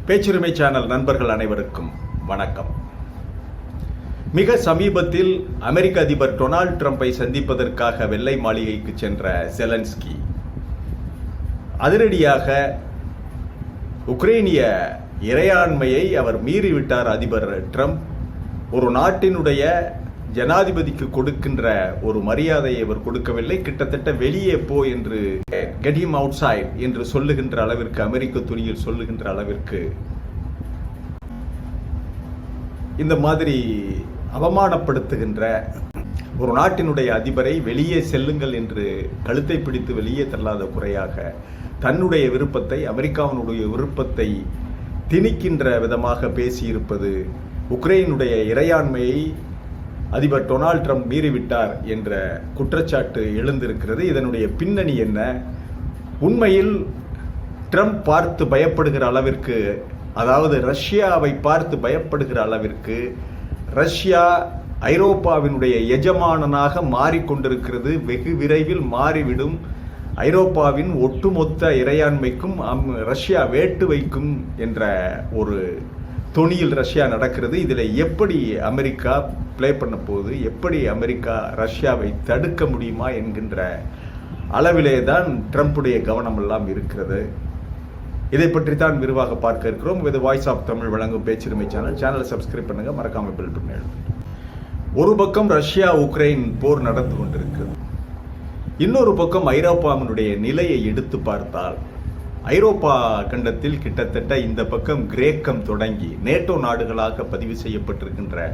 பேச்சுரிமை channel நண்பர்கள் அனைவருக்கும் வணக்கம். மிக சமீபத்தில் அமெரிக்க அதிபர் டொனால்ட் ட்ரம்பை சந்திப்பதற்காக வெள்ளை மாளிகைக்கு சென்ற செலன்ஸ்கி அதிரடியாக உக்ரைனிய இறையாண்மையை அவர் மீறிவிட்டார். அதிபர் ட்ரம்ப் ஒரு நாட்டினுடைய ஜனாதிபதிக்கு கொடுக்கின்ற ஒரு மரியாதையை அவர் கொடுக்கவில்லை. கிட்டத்தட்ட வெளியே போ என்று கெட் ஹிம் அவுட்சைட் என்று சொல்லுகின்ற அளவிற்கு, அமெரிக்க துணியில் சொல்லுகின்ற அளவிற்கு இந்த மாதிரி அவமானப்படுத்துகின்ற ஒரு நாட்டினுடைய அதிபரை வெளியே செல்லுங்கள் என்று கழுத்தை பிடித்து வெளியே தள்ளாத குறையாக தன்னுடைய விருப்பத்தை, அமெரிக்காவினுடைய விருப்பத்தை திணிக்கின்ற விதமாக பேசியிருப்பது, உக்ரைனுடைய இறையாண்மையை அதிபர் டொனால்ட் ட்ரம்ப் மீறிவிட்டார் என்ற குற்றச்சாட்டு எழுந்திருக்கிறது. இதனுடைய பின்னணி என்ன? உண்மையில் ட்ரம்ப் பார்த்து பயப்படுகிற அளவிற்கு, அதாவது ரஷ்யாவை பார்த்து பயப்படுகிற அளவிற்கு ரஷ்யா ஐரோப்பாவினுடைய எஜமானனாக மாறிக்கொண்டிருக்கிறது. வெகு விரைவில் மாறிவிடும். ஐரோப்பாவின் ஒட்டுமொத்த இறையாண்மைக்கும் ரஷ்யா வேட்டு வைக்கும் என்ற ஒரு தொனியில் ரஷ்யா நடக்கிறது. இதில் எப்படி அமெரிக்கா பிளே பண்ண போகுது, எப்படி அமெரிக்கா ரஷ்யாவை தடுக்க முடியுமா என்கின்ற அளவிலே தான் ட்ரம்புடைய கவனம் எல்லாம் இருக்கிறது. இதை பற்றி தான் விரிவாக பார்க்க இருக்கிறோம். இது வாய்ஸ் ஆஃப் தமிழ் வழங்கும் பேச்சுரிமை சேனலை சப்ஸ்கிரைப் பண்ணுங்க, மறக்காம பெல் பட்டனை அழுத்துங்க. ஒரு பக்கம் ரஷ்யா உக்ரைன் போர் நடந்து கொண்டிருக்கிறது. இன்னொரு பக்கம் ஐரோப்பாவினுடைய நிலையை எடுத்து பார்த்தால், ஐரோப்பா கண்டத்தில் கிட்டத்தட்ட இந்த பக்கம் கிரேக்கம் தொடங்கி நேட்டோ நாடுகளாக பதிவு செய்யப்பட்டிருக்கின்ற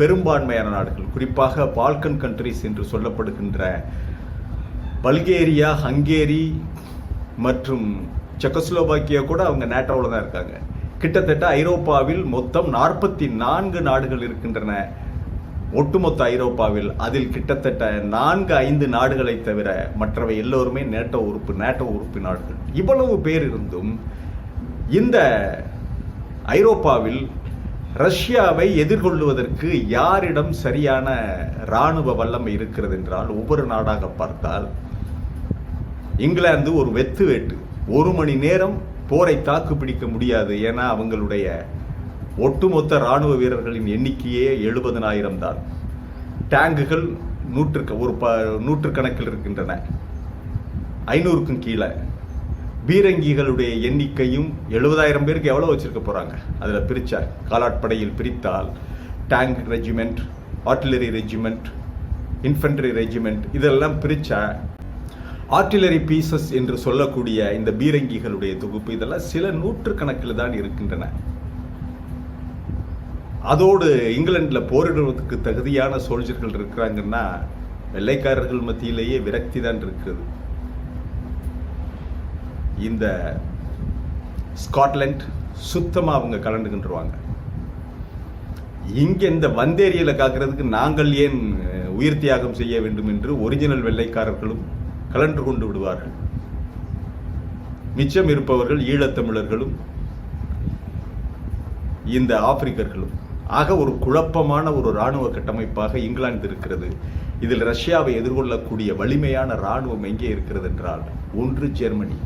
பெரும்பான்மையான நாடுகள், குறிப்பாக பால்கன் கண்ட்ரிஸ் என்று சொல்லப்படுகின்ற பல்கேரியா, ஹங்கேரி மற்றும் செக்கோஸ்லோவாக்கியா கூட அவங்க நேட்டோவில் தான் இருக்காங்க. கிட்டத்தட்ட ஐரோப்பாவில் மொத்தம் 44 நாடுகள் இருக்கின்றன. ஒட்டுமொத்த ஐரோப்பாவில் அதில் கிட்டத்தட்ட 4-5 நாடுகளை தவிர மற்றவை எல்லோருமே நேட்டோ உறுப்பு நாடுகள். இவ்வளவு பேர் இருந்தும் இந்த ஐரோப்பாவில் ரஷ்யாவை எதிர்கொள்வதற்கு யாரிடம் சரியான இராணுவ வல்லமை இருக்கிறது என்றால், ஒவ்வொரு நாடாக பார்த்தால் இங்கிலாந்து ஒரு வேட்டு 1 மணி நேரம் போரை தாக்கு பிடிக்க முடியாது. ஏன்னா அவங்களுடைய ஒட்டுமொத்த இராணுவ வீரர்களின் எண்ணிக்கையே 70,000 தான். டேங்குகள் நூற்றுக்கணக்கில் இருக்கின்றன, 500க்கும் கீழே. பீரங்கிகளுடைய எண்ணிக்கையும் 70,000 பேருக்கு எவ்வளோ வச்சிருக்க போறாங்க. அதில் பிரிச்சா காலாட்படையில் பிரித்தால் tank regiment, artillery regiment, infantry regiment, இதெல்லாம் பிரிச்சா ஆர்டிலரி பீசஸ் என்று சொல்லக்கூடிய இந்த பீரங்கிகளுடைய தொகுப்பு இதெல்லாம் சில நூற்றுக்கணக்கில் தான் இருக்கின்றன. அதோடு இங்கிலாந்தில் போரிடுவதற்கு தகுதியான சோல்ஜர்கள் இருக்கிறாங்கன்னா வெள்ளைக்காரர்கள் மத்தியிலேயே விரக்தி தான் இருக்கிறது. இந்த ஸ்காட்லாந்து சுத்தமாக அவங்க கலண்டுகின்றுவாங்க. இங்கே இந்த வந்தேரியில் காக்கிறதுக்கு நாங்கள் ஏன் உயிர் தியாகம் செய்ய வேண்டும் என்று ஒரிஜினல் வெள்ளைக்காரர்களும் கலந்து கொண்டு விடுவார்கள். மிச்சம் இருப்பவர்கள் ஈழத்தமிழர்களும் இந்த ஆப்பிரிக்கர்களும். ஆக ஒரு குழப்பமான ஒரு இராணுவ கட்டமைப்பாக இங்கிலாந்து இருக்கிறது. இதில் ரஷ்யாவை எதிர்கொள்ளக்கூடிய வலிமையான இராணுவம் எங்கே இருக்கிறது என்றால், ஒன்று ஜெர்மனி,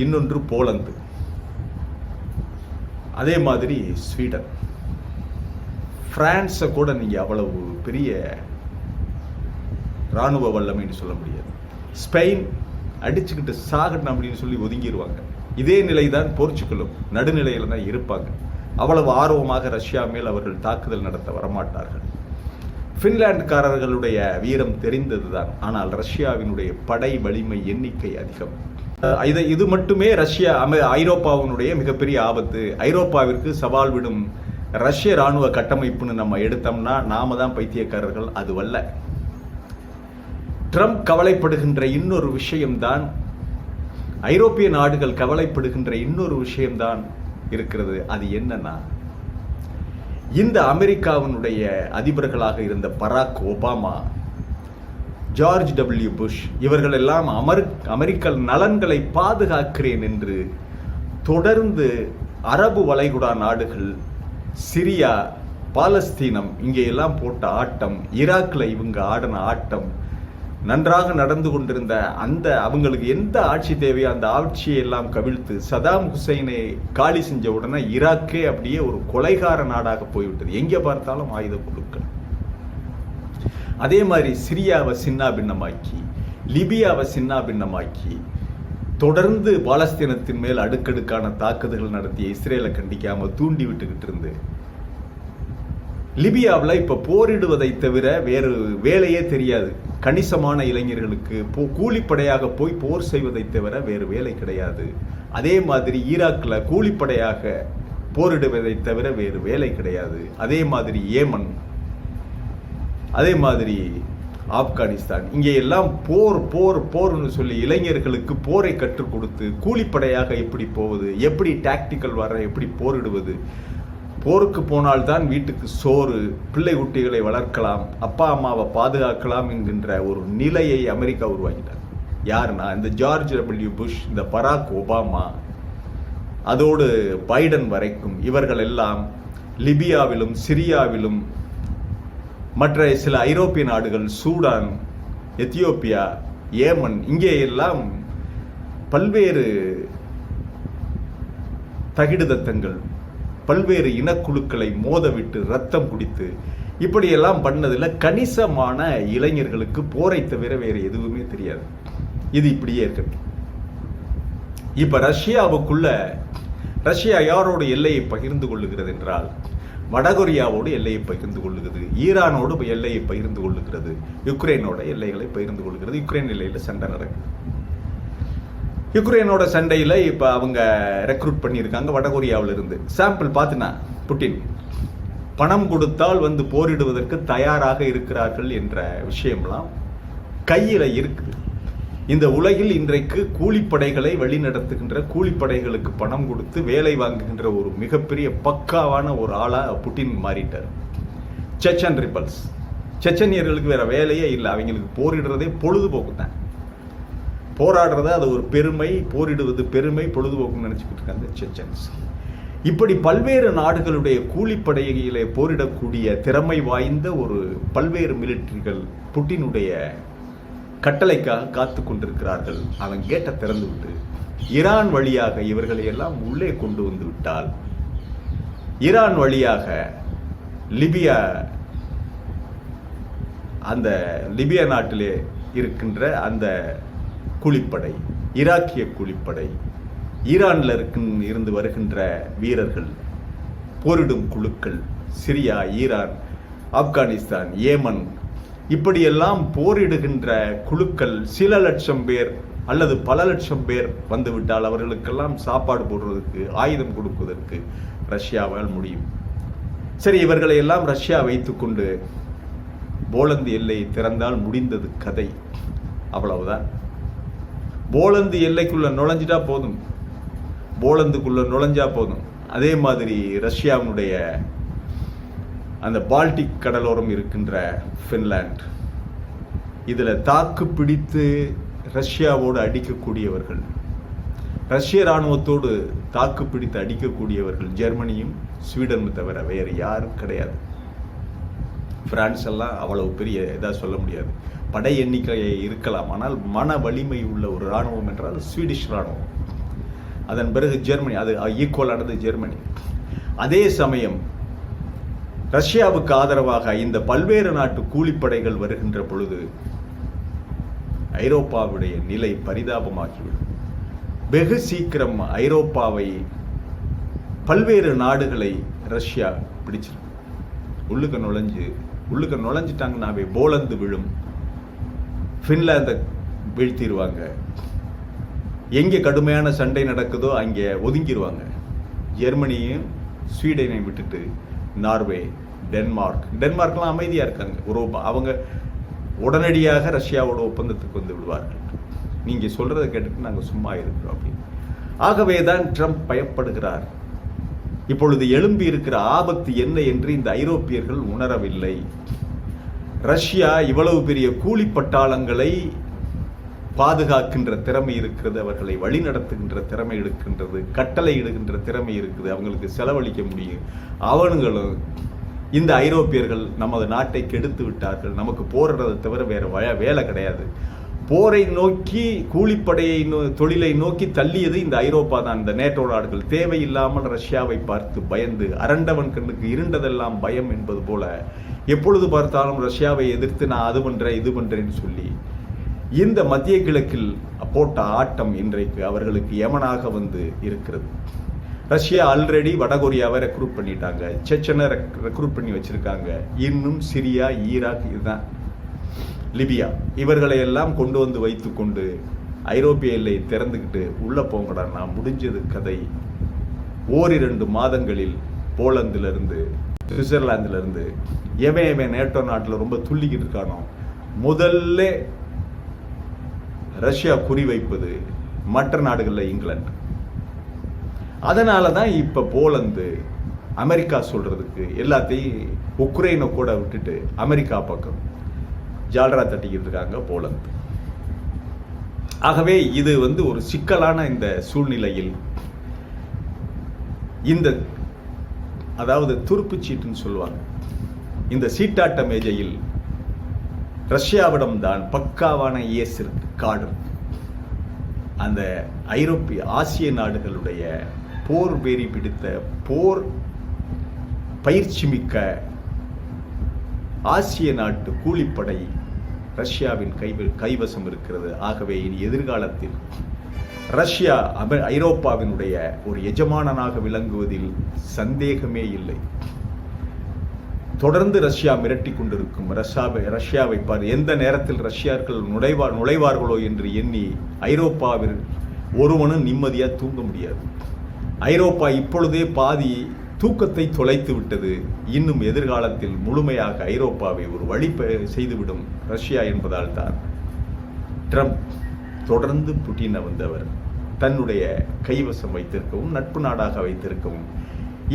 இன்னொன்று போலந்து, அதே மாதிரி ஸ்வீடன். பிரான்ஸை கூட நீங்க அவ்வளவு பெரிய இராணுவ வல்லமைன்னு சொல்ல முடியாது. ஸ்பெயின் அடிச்சுக்கிட்டு சாகணும் அப்படின்னு சொல்லி ஒதுங்கிடுவாங்க. இதே நிலைதான் போர்ச்சுகலும் நடுநிலையில தான் இருப்பாங்க. அவ்வளவு ஆர்வமாக ரஷ்யா மேல் அவர்கள் தாக்குதல் நடத்த வரமாட்டார்கள். பின்லாந்துக்காரர்களுடைய வீரம் தெரிந்ததுதான். ஆனால் ரஷ்யாவினுடைய படை வலிமை எண்ணிக்கை அதிகம். இது மட்டுமே ஐரோப்பாவினுடைய மிகப்பெரிய ஆபத்து. ஐரோப்பாவிற்கு சவால் விடும் ரஷ்ய இராணுவ கட்டமைப்புன்னு நம்ம எடுத்தோம்னா நாம தான் பைத்தியக்காரர்கள். அதுவல்ல. ட்ரம்ப் கவலைப்படுகின்ற இன்னொரு விஷயம்தான், ஐரோப்பிய நாடுகள் கவலைப்படுகின்ற இன்னொரு விஷயம்தான் இருக்கிறது. அது என்னன்னா, இந்த அமெரிக்காவினுடைய அதிபர்களாக இருந்த Barack Obama, George W Bush, இவர்கள் எல்லாம் அமெரிக்க நலன்களை பாதுகாக்கிறேன் என்று தொடர்ந்து அரபு வளைகுடா நாடுகள், சிரியா, பாலஸ்தீனம் இங்கே எல்லாம் போட்ட ஆட்டம், ஈராக்ல இவங்க ஆடின ஆட்டம், நன்றாக நடந்து கொண்டிருந்த அந்த அவங்களுக்கு எந்த ஆட்சி தேவையோ அந்த ஆட்சியை எல்லாம் கவிழ்த்து சதாம் ஹுசைனை காலி செஞ்ச உடனே ஈராக்கே அப்படியே ஒரு கொலைகார நாடாக போய்விட்டது. எங்கே பார்த்தாலும் ஆயுத குழுக்கள். அதே மாதிரி சிரியாவை சின்னா பின்னமாக்கி, லிபியாவை சின்னா பின்னமாக்கி, தொடர்ந்து பாலஸ்தீனத்தின் மேல் அடுக்கடுக்கான தாக்குதல்கள் நடத்திய இஸ்ரேலை கண்டிக்காம தூண்டி விட்டுக்கிட்டு இருந்து லிபியாவில் இப்ப போரிடுவதை தவிர வேறு வேலையே தெரியாது. கணிசமான இளைஞர்களுக்கு கூலிப்படையாக போய் போர் செய்வதை தவிர வேறு வேலை கிடையாது. அதே மாதிரி ஈராக்ல கூலிப்படையாக போரிடுவதை தவிர வேறு வேலை கிடையாது. அதே மாதிரி ஏமன், அதே மாதிரி ஆப்கானிஸ்தான், இங்கே எல்லாம் போர் போர் போர்னு சொல்லி இளைஞர்களுக்கு போரை கற்றுக் கொடுத்து கூலிப்படையாக எப்படி போவது, எப்படி டாக்டிக்கல் வர, எப்படி போரிடுவது, போருக்கு போனால்தான் வீட்டுக்கு சோறு, பிள்ளை குட்டிகளை வளர்க்கலாம், அப்பா அம்மாவை பாதுகாக்கலாம் என்கின்ற ஒரு நிலையை அமெரிக்கா உருவாக்கிட்டார். யாருன்னா இந்த ஜார்ஜ் டபிள்யூ புஷ், இந்த பராக் ஒபாமா, அதோடு பைடன் வரைக்கும் இவர்கள் எல்லாம் லிபியாவிலும் சிரியாவிலும் மற்ற சில ஐரோப்பிய நாடுகள், சூடான், எத்தியோப்பியா, ஏமன், இங்கே எல்லாம் பல்வேறு தகிடுதத்தங்கள், பல்வேறு இனக்குழுக்களை மோதவிட்டு ரத்தம் குடித்து இப்படியெல்லாம் பண்ணதில் கணிசமான இளைஞர்களுக்கு போரை தவிர வேறு எதுவுமே தெரியாது. இது இப்படியே இருக்கு. இப்ப ரஷ்யாவுக்குள்ள ரஷ்யா யாரோட எல்லையை பகிர்ந்து கொள்ளுகிறது என்றால் வடகொரியாவோடு எல்லையை பகிர்ந்து கொள்ளுகிறது, ஈரானோடு எல்லையை பகிர்ந்து கொள்ளுகிறது, யுக்ரைனோட எல்லைகளை பகிர்ந்து கொள்ளுகிறது. யுக்ரைன் எல்லையில் சண்டை நடக்குது. யுக்ரைனோட சண்டையில் இப்போ அவங்க ரெக்ரூட் பண்ணியிருக்காங்க வடகொரியாவில் இருந்து. சாம்பிள் பார்த்தினா புட்டின் பணம் கொடுத்தால் வந்து போரிடுவதற்கு தயாராக இருக்கிறார்கள் என்ற விஷயம்லாம் கையில் இருக்குது. இந்த உலகில் இன்றைக்கு கூலிப்படைகளை வழிநடத்துகின்ற, கூலிப்படைகளுக்கு பணம் கொடுத்து வேலை வாங்குகின்ற ஒரு மிகப்பெரிய பக்காவான ஒரு ஆளாக புட்டின் மாறிட்டார். செச்சன் ரிபல்ஸ், செச்சனியர்களுக்கு வேற வேலையே இல்லை. அவங்களுக்கு போரிடுறதே பொழுதுபோக்கு தான். போராடுறது அது ஒரு பெருமை, போரிடுவது பெருமை, பொழுதுபோக்குன்னு நினைச்சுக்கிட்டு இருக்காங்க செச்சன்ஸ். இப்படி பல்வேறு நாடுகளுடைய கூலிப்படையிலே போரிடக்கூடிய திறமை வாய்ந்த ஒரு பல்வேறு மிலிட்டரிகள் புட்டினுடைய கட்டளைக்காக காத்து கொண்டிருக்கிறார்கள். அவன் கேட்டை திறந்து விட்டு ஈரான் வழியாக இவர்களை எல்லாம் உள்ளே கொண்டு வந்து விட்டால், ஈரான் வழியாக லிபியா, அந்த லிபியா நாட்டிலே இருக்கின்ற அந்த கூலிப்படை, ஈராக்கிய கூலிப்படை, ஈரான்ல இருந்து வருகின்ற வீரர்கள், போரிடும் குழுக்கள், சிரியா, ஈரான், ஆப்கானிஸ்தான், ஏமன், இப்படியெல்லாம் போரிடுகின்ற குழுக்கள் சில லட்சம் பேர் அல்லது பல லட்சம் பேர் வந்துவிட்டால் அவர்களுக்கெல்லாம் சாப்பாடு போடுவதற்கு, ஆயுதம் கொடுப்பதற்கு ரஷ்யாவால் முடியும். சரி, இவர்களை எல்லாம் ரஷ்யா வைத்துக்கொண்டு போலந்து எல்லையை திறந்தால் முடிந்தது கதை. அவ்வளவுதான். போலந்து எல்லைக்குள்ள நுழைஞ்சிட்டா போதும், போலந்துக்குள்ள நுழைஞ்சா போதும். அதே மாதிரி ரஷ்யாவுடைய அந்த பால்டிக் கடலோரம் இருக்கின்ற பின்லாந்து, இதுல தாக்கு பிடித்து ரஷ்யாவோடு அடிக்கக்கூடியவர்கள், ரஷ்ய இராணுவத்தோடு தாக்கு பிடித்து அடிக்கக்கூடியவர்கள் ஜெர்மனியும் ஸ்வீடனும் தவிர வேறு யாரும் கிடையாது. பிரான்ஸ் எல்லாம் அவ்வளவு பெரிய இதாக சொல்ல முடியாது. படை எண்ணிக்கை இருக்கலாம், ஆனால் மன வலிமை உள்ள ஒரு இராணுவம் என்றால் ஸ்வீடிஷ் இராணுவம். அதன் பிறகு ஜெர்மனி, அது ஈக்குவலானது ஜெர்மனி. அதே சமயம் ரஷ்யாவுக்கு ஆதரவாக இந்த பல்வேறு நாட்டு கூலிப்படைகள் வருகின்ற பொழுது ஐரோப்பாவுடைய நிலை பரிதாபமாகிவிடும். வெகு சீக்கிரம் ஐரோப்பாவை, பல்வேறு நாடுகளை ரஷ்யா பிடிச்சிடும். உள்ளுக்க நுழைஞ்சிட்டாங்கன்னாவே போலந்து விழும், பின்லாந்தை வீழ்த்திடுவாங்க. எங்கே கடுமையான சண்டை நடக்குதோ அங்கே ஒதுங்கிடுவாங்க. ஜெர்மனியும் ஸ்வீடனை விட்டுட்டு நார்வே, டென்மார்க்லாம் அமைதியாக இருக்காங்க. அவங்க உடனடியாக ரஷ்யாவோட ஒப்பந்தத்துக்கு வந்து விடுவார்கள். நீங்கள் சொல்கிறத கேட்டுட்டு நாங்கள் சும்மா இருக்கிறோம் அப்படின்னு. ஆகவே தான் ட்ரம்ப் பயப்படுகிறார். இப்பொழுது எழும்பி இருக்கிற ஆபத்து என்ன என்று இந்த ஐரோப்பியர்கள் உணரவில்லை. ரஷ்யா இவ்வளவு பெரிய கூலி பட்டாளங்களை பாதுகாக்கின்ற திறமை இருக்கிறது, அவர்களை வழி நடத்துகின்ற திறமை இருக்கின்றது, கட்டளை இடுகின்ற திறமை இருக்குது, அவங்களுக்கு செலவழிக்க முடியும். அவனுங்களும் இந்த ஐரோப்பியர்கள் நமது நாட்டை கெடுத்து விட்டார்கள், நமக்கு போடுறதை தவிர வேற வேலை கிடையாது, போரை நோக்கி கூலிப்படையை தொழிலை நோக்கி தள்ளியது இந்த ஐரோப்பா தான். இந்த நேட்டோ நாடுகள் தேவையில்லாமல் ரஷ்யாவை பார்த்து பயந்து, அரண்டவன் கண்ணுக்கு இருண்டதெல்லாம் பயம் என்பது போல எப்பொழுது பார்த்தாலும் ரஷ்யாவை எதிர்த்து நான் அது பண்றேன் இது பண்றேன்னு சொல்லி இந்த மத்திய கிழக்கில் போட்ட ஆட்டம் இன்றைக்கு அவர்களுக்கு யமனாக வந்து இருக்கிறது. ரஷ்யா ஆல்ரெடி வடகொரியாவை ரெக்ரூட் பண்ணிட்டாங்க, செச்சனை ரெக்ரூட் பண்ணி வச்சிருக்காங்க, இன்னும் சிரியா, ஈராக், இதுதான் லிபியா, இவர்களை எல்லாம் கொண்டு வந்து வைத்துக்கொண்டு ஐரோப்பிய எல்லை திறந்துக்கிட்டு உள்ள போங்கடா, நான் முடிஞ்சது கதை. ஓரிரண்டு மாதங்களில் போலந்திலிருந்து சுவிட்சர்லாந்திலிருந்து எவன் நேட்டோ நாட்டில் ரொம்ப துள்ளிக்கிட்டு இருக்கானோ முதல்ல ரஷ்யா குறிவைப்பது மற்ற நாடுகளில் இங்கிலாந்து. அதனால தான் இப்போ போலந்து அமெரிக்கா சொல்றதுக்கு எல்லாத்தையும் உக்ரைனை கூட விட்டுட்டு அமெரிக்கா பக்கம் ஜால்ரா தட்டிக்கிட்டு இருக்காங்க போலந்து. ஆகவே இது ஒரு சிக்கலான இந்த சூழ்நிலையில் இந்த அதாவது துருப்புச்சீட்டுன்னு சொல்லுவாங்க, இந்த சீட்டாட்ட மேஜையில் ரஷ்யாவிடம் தான் பக்காவான ஏஸ் இருக்கு, கார்டு. அந்த ஐரோப்பிய ஆசிய நாடுகளுடைய போர் வெறி பிடித்த போர் பயிற்சி மிக்க ஆசிய நாட்டு கூலிப்படை ரஷ்யாவின் கைவசம் இருக்கிறது. ஆகவே இனி எதிர்காலத்தில் ரஷ்யா ஐரோப்பாவினுடைய ஒரு எஜமானனாக விளங்குவதில் சந்தேகமே இல்லை. தொடர்ந்து ரஷ்யா மிரட்டி கொண்டிருக்கும். ரஷ்யாவை பார், எந்த நேரத்தில் ரஷ்யர்கள் நுழைவார்களோ என்று எண்ணி ஐரோப்பாவில் ஒருவனும் நிம்மதியா தூங்க முடியாது. ஐரோப்பா இப்பொழுதே பாதி தூக்கத்தை தொலைத்து விட்டது. இன்னும் எதிர்காலத்தில் முழுமையாக ஐரோப்பாவை ஒரு வழி செய்துவிடும் ரஷ்யா என்பதால் தான் ட்ரம்ப் தொடர்ந்து புட்டினை வந்தவர் தன்னுடைய கைவசம் வைத்திருக்கவும் நட்பு நாடாக வைத்திருக்கவும்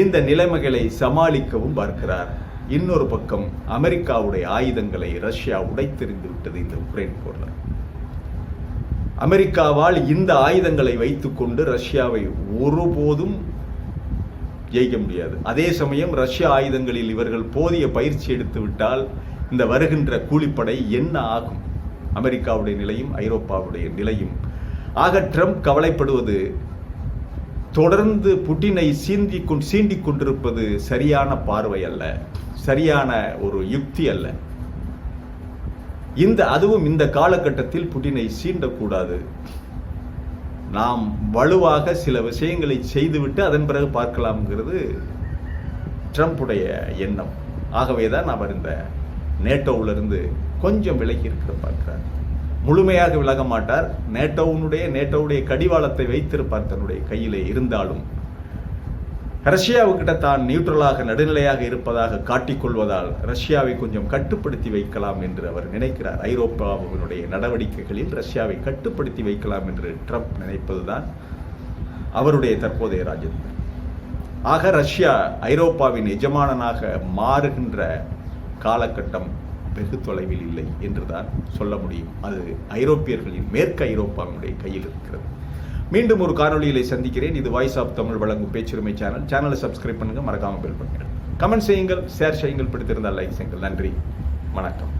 இந்த நிலைமைகளை சமாளிக்கவும் பார்க்கிறார். இன்னொரு பக்கம் அமெரிக்காவுடைய ஆயுதங்களை ரஷ்யா உடைத்தெறிந்து விட்டது. இந்த உக்ரைன் போர்ல அமெரிக்காவால் இந்த ஆயுதங்களை வைத்துக்கொண்டு ரஷ்யாவை ஒருபோதும் ஜெயிக்க முடியாது. அதே சமயம் ரஷ்ய ஆயுதங்களில் இவர்கள் போதிய பயிற்சி எடுத்து விட்டால் இந்த வருகின்ற கூலிப்படை என்ன ஆகும்? அமெரிக்காவுடைய நிலையும் ஐரோப்பாவுடைய நிலையும். ஆக ட்ரம்ப் கவலைப்படுவது தொடர்ந்து புட்டினை சீண்டிக் கொண்டிருப்பது சரியான பார்வை அல்ல, சரியான ஒரு யுக்தி அல்ல. அதுவும் இந்த காலகட்டத்தில் புட்டினை சீண்டக்கூடாது. நாம் வலுவாக சில விஷயங்களை செய்துவிட்டு அதன் பிறகு பார்க்கலாம்ங்கிறது ட்ரம்புடைய எண்ணம். ஆகவேதான் அவர் இந்த நேட்டோவிலிருந்து கொஞ்சம் விலகி இருக்கிற பார்க்கிறார். முழுமையாக விலக மாட்டார். நேட்டோவுடைய கடிவாளத்தை வைத்திருப்பார் தன்னுடைய கையிலே. இருந்தாலும் ரஷ்யாவுக்கிட்ட தான் நியூட்ரலாக நடுநிலையாக இருப்பதாக காட்டிக்கொள்வதால் ரஷ்யாவை கொஞ்சம் கட்டுப்படுத்தி வைக்கலாம் என்று அவர் நினைக்கிறார். ஐரோப்பாவினுடைய நடவடிக்கைகளில் ரஷ்யாவை கட்டுப்படுத்தி வைக்கலாம் என்று ட்ரம்ப் நினைப்பதுதான் அவருடைய தற்போதைய ராஜ்யம். ஆக ரஷ்யா ஐரோப்பாவின் எஜமானனாக மாறுகின்ற காலகட்டம் வெகு தொலைவில் இல்லை என்றுதான் சொல்ல முடியும். அது ஐரோப்பியர்களின் மேற்கு ஐரோப்பாவினுடைய கையில் இருக்கிறது. மீண்டும் ஒரு காணொலியிலே சந்திக்கிறேன். இது வாய்ஸ் ஆஃப் தமிழ் வழங்கும் பேச்சுரிமை சேனல். சேனலை சப்ஸ்கிரைப் பண்ணுங்க, மறக்காம பெல் பண்ணுங்க, கமெண்ட் செய்யுங்கள், ஷேர் செய்யுங்கள், பிடித்திருந்தால் லைக் செய்யுங்கள். நன்றி, வணக்கம்.